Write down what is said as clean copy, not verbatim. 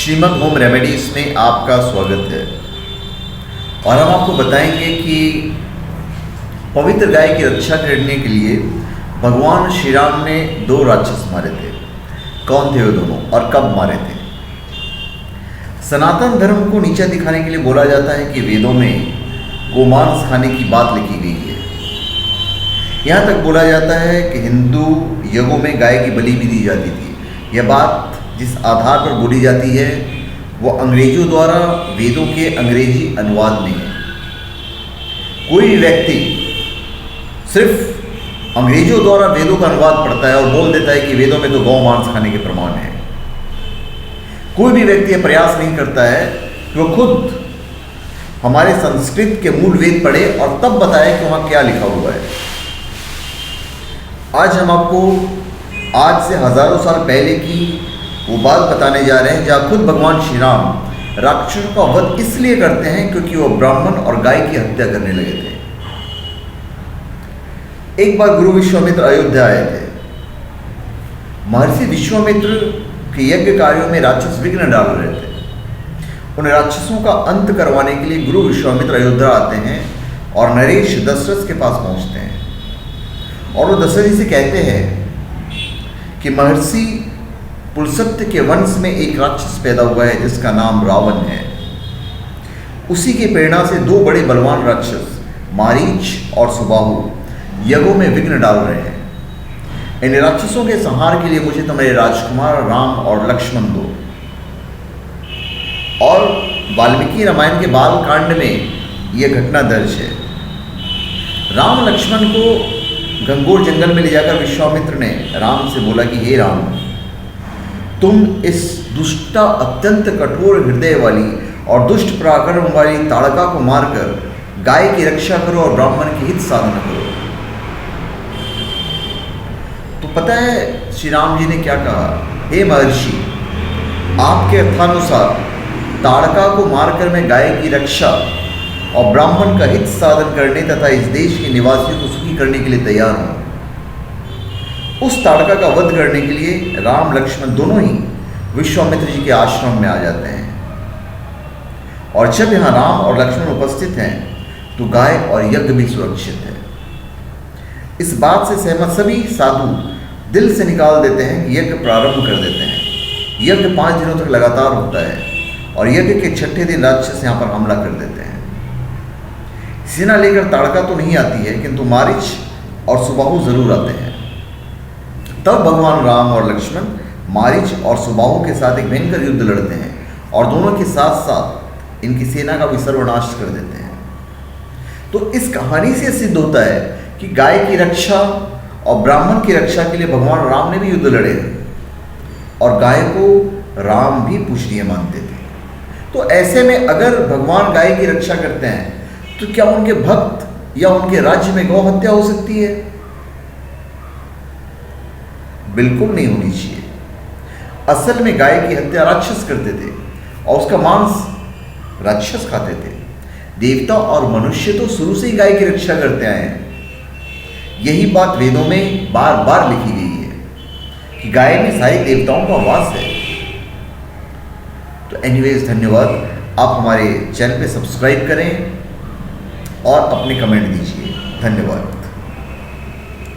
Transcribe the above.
Shrimad home remedies में आपका स्वागत है। और हम आपको बताएंगे कि पवित्र गाय की रक्षा करने के लिए भगवान श्री राम ने 2 राक्षस मारे थे। कौन थे वो दोनों और कब मारे थे? सनातन धर्म को नीचा दिखाने के लिए बोला जाता है कि वेदों में गोमांस खाने की बात लिखी गई है। यहाँ तक बोला जाता है कि हिंदू यज्ञों में गाय की बलि भी दी जाती थी। यह बात जिस आधार पर बोली जाती है वो अंग्रेजों द्वारा वेदों के अंग्रेजी अनुवाद में है। कोई भी व्यक्ति सिर्फ अंग्रेजों द्वारा वेदों का अनुवाद पढ़ता है और बोल देता है कि वेदों में तो गौ मांस खाने के प्रमाण है। कोई भी व्यक्ति यह प्रयास नहीं करता है कि वो खुद हमारे संस्कृत के मूल वेद पढ़े और तब बताए कि वहाँ क्या लिखा हुआ है। आज हम आपको आज से हजारों साल पहले की वो बात बताने जा रहे हैं जहाँ खुद भगवान श्री राम राक्षसों का वध इसलिए करते हैं क्योंकि वो ब्राह्मण और गाय की हत्या करने लगे थे। एक बार गुरु विश्वामित्र अयोध्या आए थे। महर्षि विश्वामित्र के यज्ञ कार्यों में राक्षस विघ्न डाल रहे थे। उन राक्षसों का अंत करवाने के लिए गुरु विश्वामित्र अयोध्या आते हैं और नरेश दशरथ के पास पहुंचते हैं और वो दशरथ जी से कहते हैं कि महर्षि पुलस्त्य के वंश में एक राक्षस पैदा हुआ है जिसका नाम रावण है। उसी की प्रेरणा से 2 बड़े बलवान राक्षस मारीच और सुबाहु यज्ञों में विघ्न डाल रहे हैं। इन राक्षसों के संहार के लिए मुझे तुम्हारे राजकुमार राम और लक्ष्मण दो। और वाल्मीकि रामायण के बाल कांड में यह घटना दर्ज है। राम लक्ष्मण को घंघोर जंगल में ले जाकर विश्वामित्र ने राम से बोला कि हे राम, तुम इस दुष्टा अत्यंत कठोर हृदय वाली और दुष्ट पराक्रम वाली ताड़का को मारकर गाय की रक्षा करो और ब्राह्मण की हित साधना करो। तो पता है श्री राम जी ने क्या कहा? हे महर्षि, आपके अर्थानुसार ताड़का को मारकर मैं गाय की रक्षा और ब्राह्मण का हित साधन करने तथा इस देश के निवासियों को सुखी करने के लिए तैयार हूं। उस ताड़का का वध करने के लिए राम लक्ष्मण दोनों ही विश्वामित्र जी के आश्रम में आ जाते हैं। और जब यहाँ राम और लक्ष्मण उपस्थित हैं तो गाय और यज्ञ भी सुरक्षित है। इस बात से सहमत सभी साधु दिल से निकाल देते हैं कि यज्ञ प्रारंभ कर देते हैं। यज्ञ 5 दिनों तक लगातार होता है और यज्ञ के 6ठे दिन राक्षस यहाँ पर हमला कर देते हैं। सेना लेकर ताड़का तो नहीं आती है किंतु मारीच और सुबाहु जरूर आते हैं। तब भगवान राम और लक्ष्मण मारीच और सुबाहु के साथ एक भयंकर युद्ध लड़ते हैं और दोनों के साथ साथ इनकी सेना का भी सर्वनाश कर देते हैं। तो इस कहानी से सिद्ध होता है कि गाय की रक्षा और ब्राह्मण की रक्षा के लिए भगवान राम ने भी युद्ध लड़े और गाय को राम भी पूजनीय मानते थे। तो ऐसे में अगर भगवान गाय की रक्षा करते हैं तो क्या उनके भक्त या उनके राज्य में गौ हत्या हो सकती है? बिल्कुल नहीं होनी चाहिए। असल में गाय की हत्या राक्षस करते थे और उसका मांस राक्षस खाते थे। देवता और मनुष्य तो शुरू से ही गाय की रक्षा करते आए हैं। यही बात वेदों में बार बार लिखी गई है कि गाय में सारे देवताओं का वास है। तो एनीवेज, धन्यवाद। आप हमारे चैनल पे सब्सक्राइब करें और अपने कमेंट दीजिए। धन्यवाद।